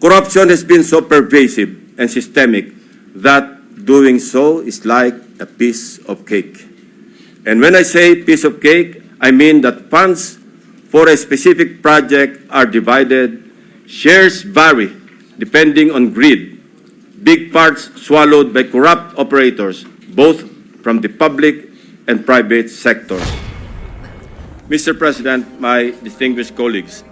Corruption has been so pervasive and systemic that doing so is like a piece of cake. And when I say piece of cake, I mean that funds for a specific project are divided, shares vary depending on greed, big parts swallowed by corrupt operators, both from the public and private sectors. Mr. President, my distinguished colleagues,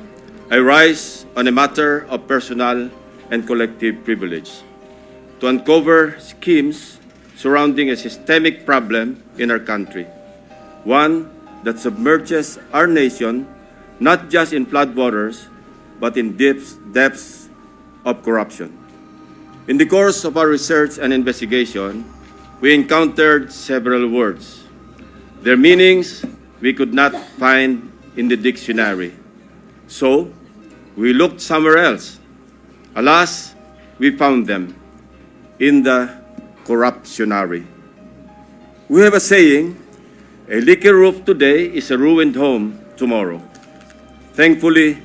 I rise on a matter of personal and collective privilege to uncover schemes surrounding a systemic problem in our country, one that submerges our nation not just in floodwaters, but in depths of corruption. In the course of our research and investigation, we encountered several words. Their meanings we could not find in the dictionary. So, we looked somewhere else. Alas, we found them in the corruptionary. We have a saying, a leaky roof today is a ruined home tomorrow. Thankfully,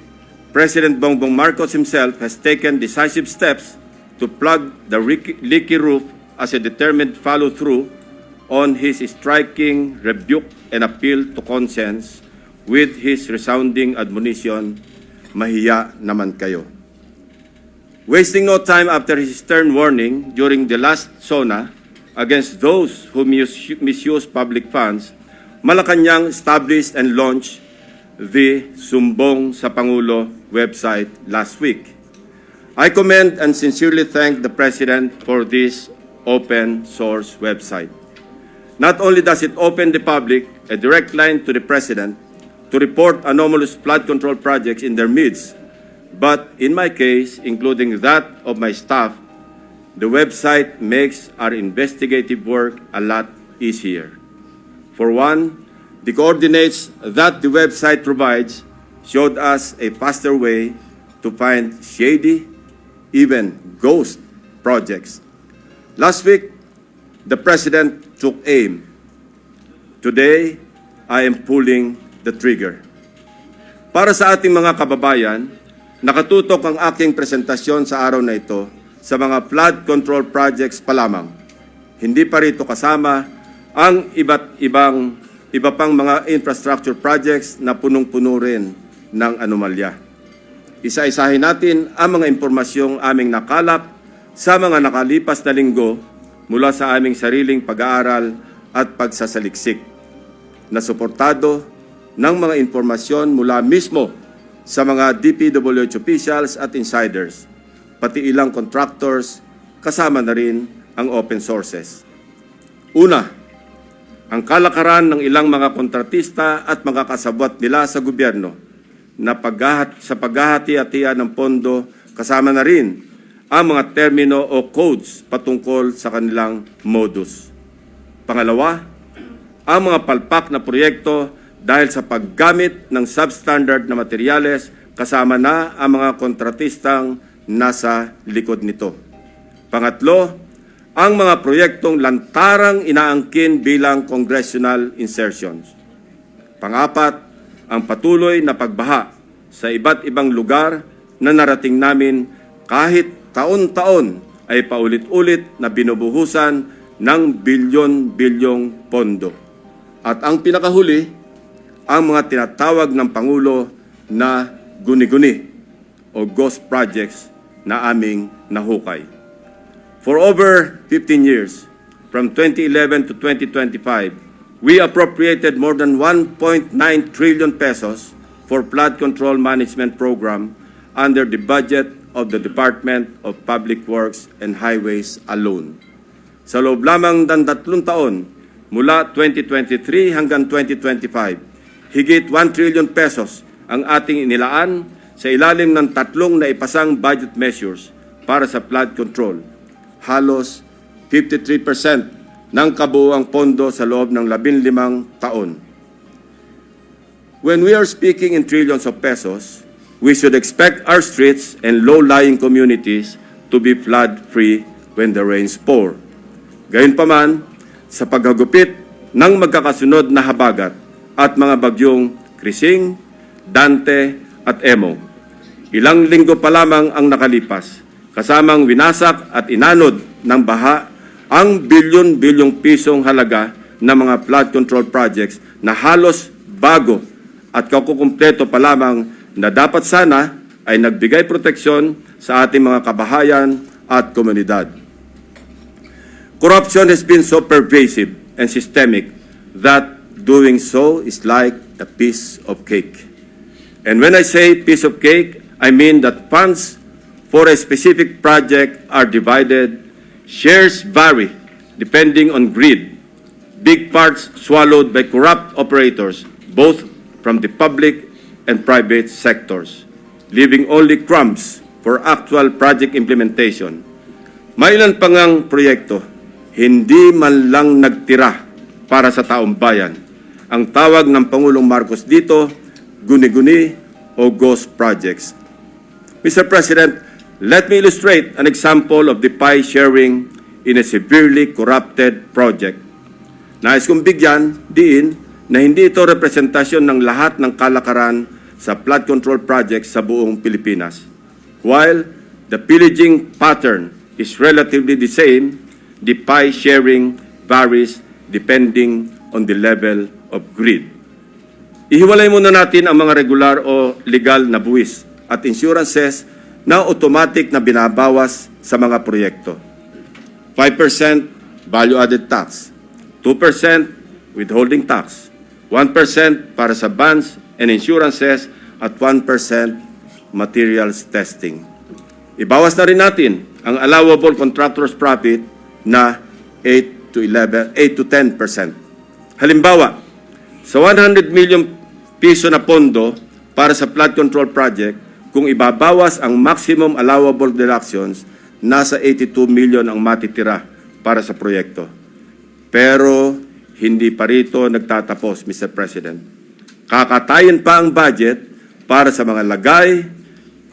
President Bongbong Marcos himself has taken decisive steps to plug the leaky roof as a determined follow-through on his striking rebuke and appeal to conscience with his resounding admonition, mahiya naman kayo. Wasting no time after his stern warning during the last SONA against those who misuse public funds, Malacanang established and launched the Sumbong sa Pangulo website last week. I commend and sincerely thank the President for this open source website. Not only does it open the public a direct line to the President to report anomalous flood control projects in their midst, but in my case, including that of my staff, the website makes our investigative work a lot easier. For one, the coordinates that the website provides showed us a faster way to find shady, even ghost projects. Last week, the President took aim. Today, I am pulling the trigger. Para sa ating mga kababayan, nakatutok ang aking presentasyon sa araw na ito sa mga flood control projects pa lamang. Hindi pa rito kasama ang iba pang mga infrastructure projects na punong-puno rin ng anomalya. Isa-isahin natin ang mga impormasyong aming nakalap sa mga nakalipas na linggo mula sa aming sariling pag-aaral at pagsasaliksik, na suportado ng mga impormasyon mula mismo sa mga DPWH officials at insiders, pati ilang contractors, kasama na rin ang open sources. Una, ang kalakaran ng ilang mga kontratista at mga kasabwat nila sa gobyerno na sa paghahati-hatian ng pondo, kasama na rin ang mga termino o codes patungkol sa kanilang modus. Pangalawa, ang mga palpak na proyekto dahil sa paggamit ng substandard na materyales, kasama na ang mga kontratistang nasa likod nito. Pangatlo, ang mga proyektong lantarang inaangkin bilang congressional insertions. Pangapat, ang patuloy na pagbaha sa iba't ibang lugar na narating namin kahit taon-taon ay paulit-ulit na binubuhusan ng bilyon-bilyong pondo. At ang pinakahuli, ang mga tinatawag ng Pangulo na guni-guni o ghost projects na aming nahukay. For over 15 years, from 2011 to 2025, we appropriated more than 1.9 trillion pesos for flood control management program under the budget of the Department of Public Works and Highways alone. Sa loob lamang ng 3 taon, mula 2023 hanggang 2025, higit 1 trillion pesos ang ating inilaan sa ilalim ng 3 naipasang budget measures para sa flood control. Halos 53% ng kabuuang pondo sa loob ng 15 taon. When we are speaking in trillions of pesos, we should expect our streets and low-lying communities to be flood-free when the rains pour. Gayunpaman, sa paghagupit ng magkakasunod na habagat at mga bagyong Krising, Dante at Emo, Ilang linggo pa lamang ang nakalipas, kasamang winasak at inanod ng baha ang bilyon-bilyong pisong halaga ng mga flood control projects na halos bago at kakukumpleto pa lamang na dapat sana ay nagbigay proteksyon sa ating mga kabahayan at komunidad. Corruption has been so pervasive and systemic that doing so is like a piece of cake. And when I say piece of cake, I mean that funds for a specific project are divided, shares vary depending on greed, big parts swallowed by corrupt operators, both from the public and private sectors, leaving only crumbs for actual project implementation. Mailan pa ngang proyekto, hindi man lang nagtira para sa taong bayan. Ang tawag ng Pangulong Marcos dito, guni-guni o ghost projects. Mr. President, let me illustrate an example of the pie sharing in a severely corrupted project. Nais kong bigyan diin na hindi ito representasyon ng lahat ng kalakaran sa flood control projects sa buong Pilipinas. While the pillaging pattern is relatively the same, the pie sharing varies depending on the level of greed. Ihiwalay muna natin ang mga regular o legal na buwis at insurances na automatic na binabawas sa mga proyekto. 5% value-added tax, 2% withholding tax, 1% para sa bonds and insurances at 1% materials testing. Ibawas na rin natin ang allowable contractor's profit na 8 to 10%. Halimbawa, sa 100 million piso na pondo para sa flood control project, kung ibabawas ang maximum allowable deductions, nasa 82 million ang matitira para sa proyekto. Pero hindi pa rito nagtatapos, Mr. President. Kakatayin pa ang budget para sa mga lagay,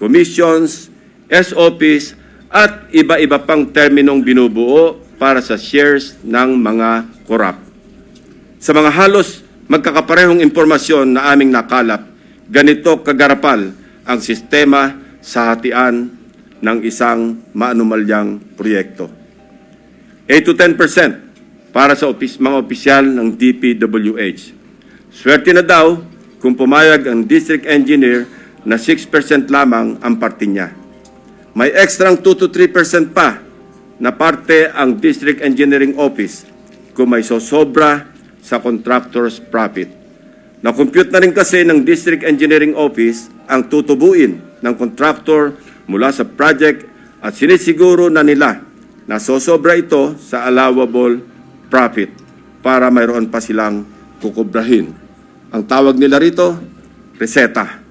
commissions, SOPs, at iba-iba pang terminong binubuo para sa shares ng mga korap. Sa mga halos magkakaparehong impormasyon na aming nakalap, ganito kagarapal ang sistema sa hatian ng isang maanumalyang proyekto. 8 to 10% para sa mga opisyal ng DPWH. Swerte na daw kung pumayag ang district engineer na 6% lamang ang parte niya. May ekstrang 2 to 3% pa na parte ang district engineering office kung may sosobra sa contractor's profit. Na-compute na rin kasi ng district engineering office ang tutubuin ng contractor mula sa project at sinisiguro na nila na sosobra ito sa allowable profit para mayroon pa silang kukubrahin. Ang tawag nila rito, reseta.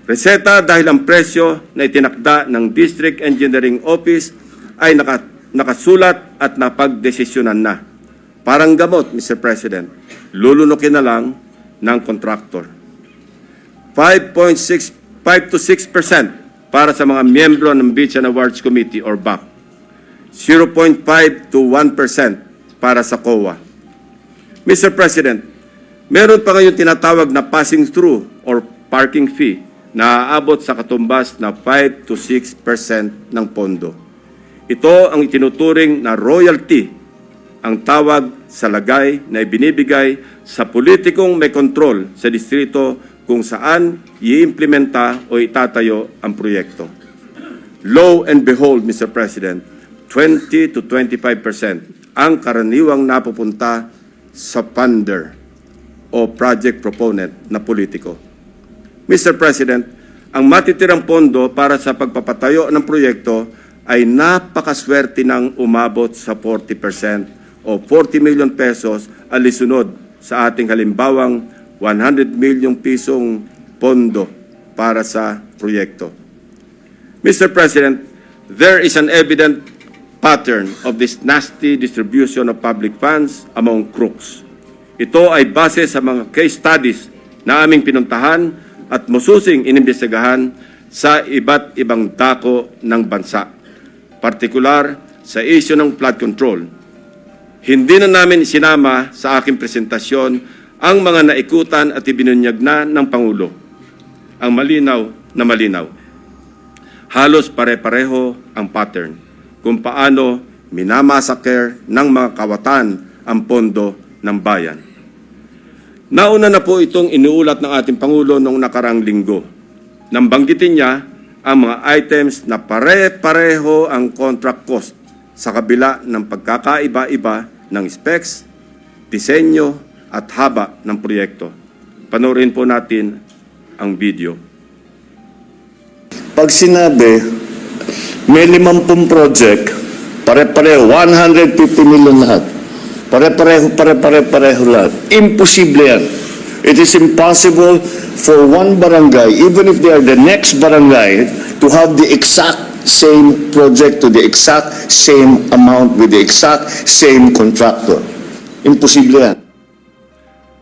Reseta dahil ang presyo na itinakda ng district engineering office ay nakasulat at napagdesisyonan na. Parang gamot, Mr. President, lulunukin na lang ng contractor. 5 to 6% para sa mga miyembro ng Beach and Awards Committee or BAC. 0.5 to 1% para sa COA. Mr. President, meron pa ngayong tinatawag na passing through or parking fee na aabot sa katumbas na 5 to 6% ng pondo. Ito ang itinuturing na royalty, ang tawag sa lagay na ibinibigay sa politikong may kontrol sa distrito kung saan iimplementa o itatayo ang proyekto. Lo and behold, Mr. President, 20 to 25% ang karaniwang napupunta sa funder o project proponent na politiko. Mr. President, ang matitirang pondo para sa pagpapatayo ng proyekto ay napakaswerte ng umabot sa 40% o 40 million pesos alisunod sa ating halimbawang 100 milyong pisong pondo para sa proyekto. Mr. President, there is an evident pattern of this nasty distribution of public funds among crooks. Ito ay base sa mga case studies na aming pinuntahan at masusing inimbestigahan sa iba't ibang dako ng bansa, partikular sa issue ng flood control. Hindi na namin sinama sa aking presentasyon ang mga naikutan at ibinunyag na ng Pangulo. Ang malinaw na malinaw. Halos pare-pareho ang pattern kung paano minamasaker ng mga kawatan ang pondo ng bayan. Nauna na po itong iniulat ng ating Pangulo noong nakaraang linggo. Nang banggitin niya ang mga items na pare-pareho ang contract cost sa kabila ng pagkakaiba-iba ng specs, disenyo at haba ng proyekto. Panoorin po natin ang video. Pag sinabi, may 50 project, pare-pareho, 150 million lahat. Pare-pareho lahat. Imposible yan. It is impossible for one barangay, even if they are the next barangay, to have the exact same project to the exact same amount with the exact same contractor. Imposible yan.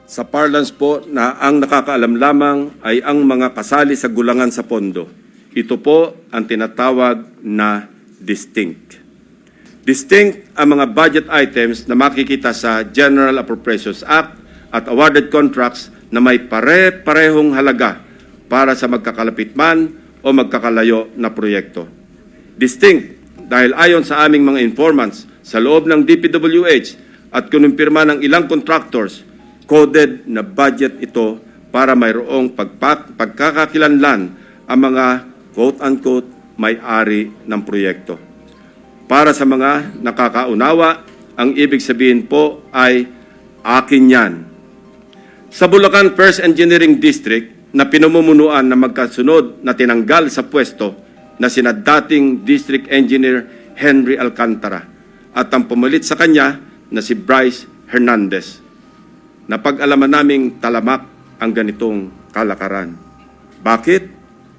Sa parlance po na ang nakakaalam lamang ay ang mga kasali sa gulangan sa pondo. Ito po ang tinatawag na distinct. Distinct ang mga budget items na makikita sa General Appropriations Act at awarded contracts na may pare-parehong halaga para sa magkakalapit man o magkakalayo na proyekto. Distinct dahil ayon sa aming mga informants sa loob ng DPWH at kinumpirma ng ilang contractors, coded na budget ito para mayroong pagkakakilanlan ang mga quote-unquote may-ari ng proyekto. Para sa mga nakakaunawa, ang ibig sabihin po ay akin yan. Sa Bulacan First Engineering District na pinamumunuan na magkasunod na tinanggal sa pwesto na sina dating District Engineer Henry Alcantara at ang pumalit sa kanya na si Bryce Hernandez. Napag-alaman naming talamak ang ganitong kalakaran. Bakit?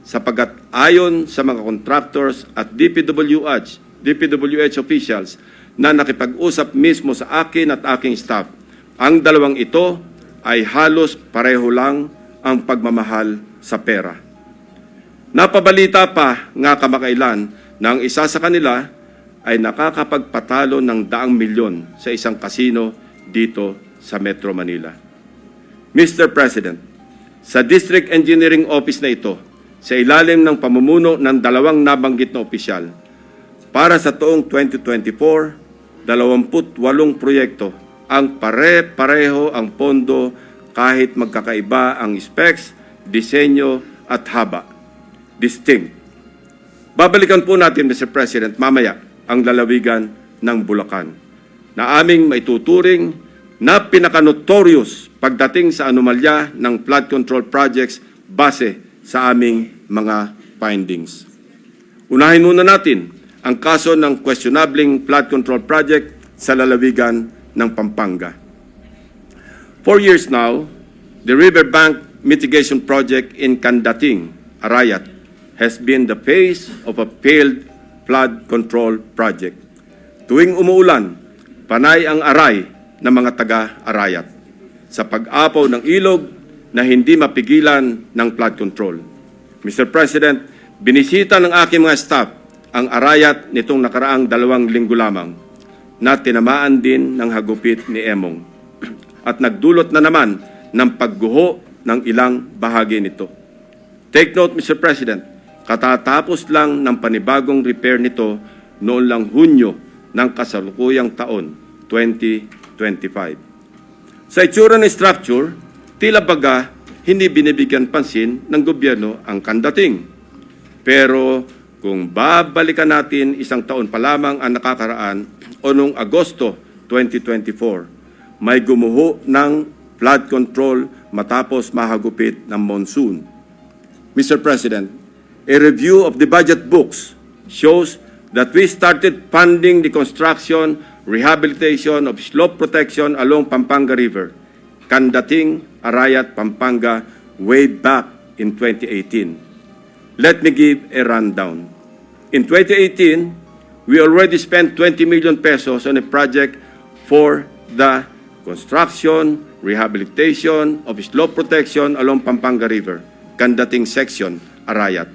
Sapagat ayon sa mga contractors at DPWH officials na nakipag-usap mismo sa akin at aking staff, ang dalawang ito ay halos pareho lang ang pagmamahal sa pera. Napabalita pa nga kamakailan na ang isa sa kanila ay nakakapagpatalo ng 100 milyon sa isang kasino dito sa Metro Manila. Mr. President, sa District Engineering Office na ito, sa ilalim ng pamumuno ng dalawang nabanggit na opisyal, para sa taong 2024, 28 proyekto ang pare-pareho ang pondo kahit magkakaiba ang specs, disenyo at haba. Distinct. Babalikan po natin, Mr. President, mamaya ang lalawigan ng Bulacan na aming maituturing na pinaka-notorious pagdating sa anomalya ng flood control projects base sa aming mga findings. Unahin muna natin ang kaso ng questionabling flood control project sa lalawigan ng Pampanga. 4 years now, the riverbank mitigation project in Candating, Arayat, has been the face of a failed flood control project. Tuwing umuulan, panay ang aray ng mga taga-Arayat sa pag-apaw ng ilog na hindi mapigilan ng flood control. Mr. President, binisita ng aking mga staff ang Arayat nitong nakaraang 2 linggo lamang na tinamaan din ng hagupit ni Emong at nagdulot na naman ng pagguho ng ilang bahagi nito. Take note, Mr. President, katatapos lang ng panibagong repair nito noon lang Hunyo ng kasalukuyang taon, 2025. Sa itsura ng structure, tila baga hindi binibigyan pansin ng gobyerno ang Candating. Pero kung babalikan natin 1 taon pa lamang ang nakakaraan o noong Agosto 2024, may gumuho ng flood control matapos mahagupit ng monsoon. Mr. President, a review of the budget books shows that we started funding the construction, rehabilitation of slope protection along Pampanga River, Candating, Arayat, Pampanga, way back in 2018. Let me give a rundown. In 2018, we already spent 20 million pesos on a project for the construction, rehabilitation of slope protection along Pampanga River, Candating section, Arayat.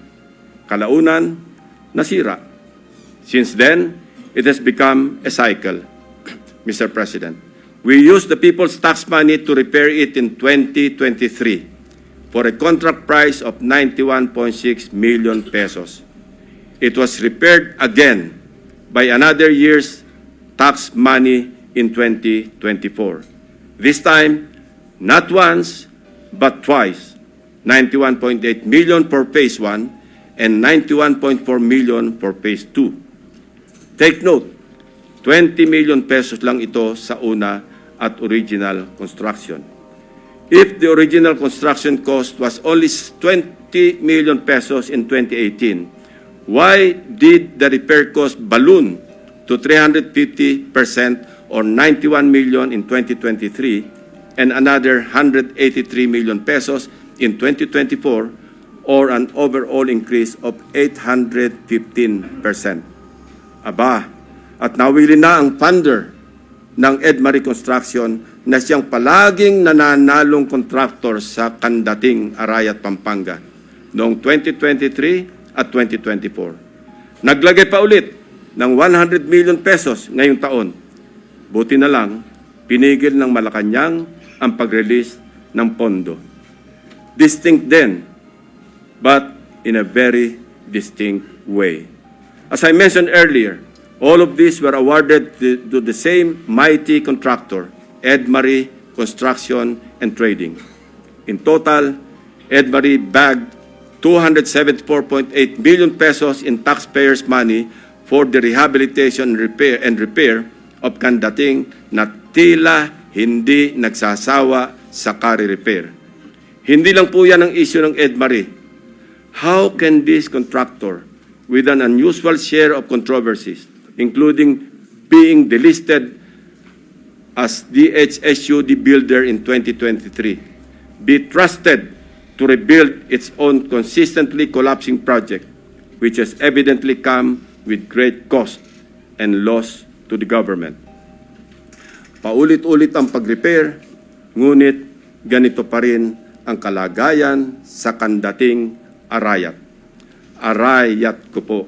Kalaunan, nasira. Since then, it has become a cycle, Mr. President. We used the people's tax money to repair it in 2023 for a contract price of 91.6 million pesos. it was repaired again by another year's tax money in 2024. This time, not once, but twice, 91.8 million for Phase 1 and 91.4 million for Phase 2. Take note, 20 million pesos lang ito sa una at original construction. If the original construction cost was only 20 million pesos in 2018, why did the repair cost balloon to 350% or 91 million in 2023 and another 183 million pesos in 2024 or an overall increase of 815%? Aba, at nawili na ang funder ng Edmarie Construction na siyang palaging nananalong kontraktor sa Kandating, Arayat, Pampanga noong 2023 at 2024. Naglagay pa ulit ng 100 million pesos ngayong taon. Buti na lang, pinigil ng Malacanang ang pag-release ng pondo. Distinct then, but in a very distinct way. As I mentioned earlier, all of these were awarded to the same mighty contractor, Edmarie Construction and Trading. In total, Edmarie bagged 274.8 billion pesos in taxpayers' money for the rehabilitation and repair of Kandating na tila hindi nagsasawa sa kare-repair. Hindi lang po yan ang issue ng Edmarie. How can this contractor, with an unusual share of controversies, including being delisted as DHSUD builder in 2023, be trusted to rebuild its own consistently collapsing project, which has evidently come with great cost and loss to the government? Paulit-ulit ang pag-repair, ngunit ganito pa rin ang kalagayan sa Kandating, Arayat. Arayat ko po.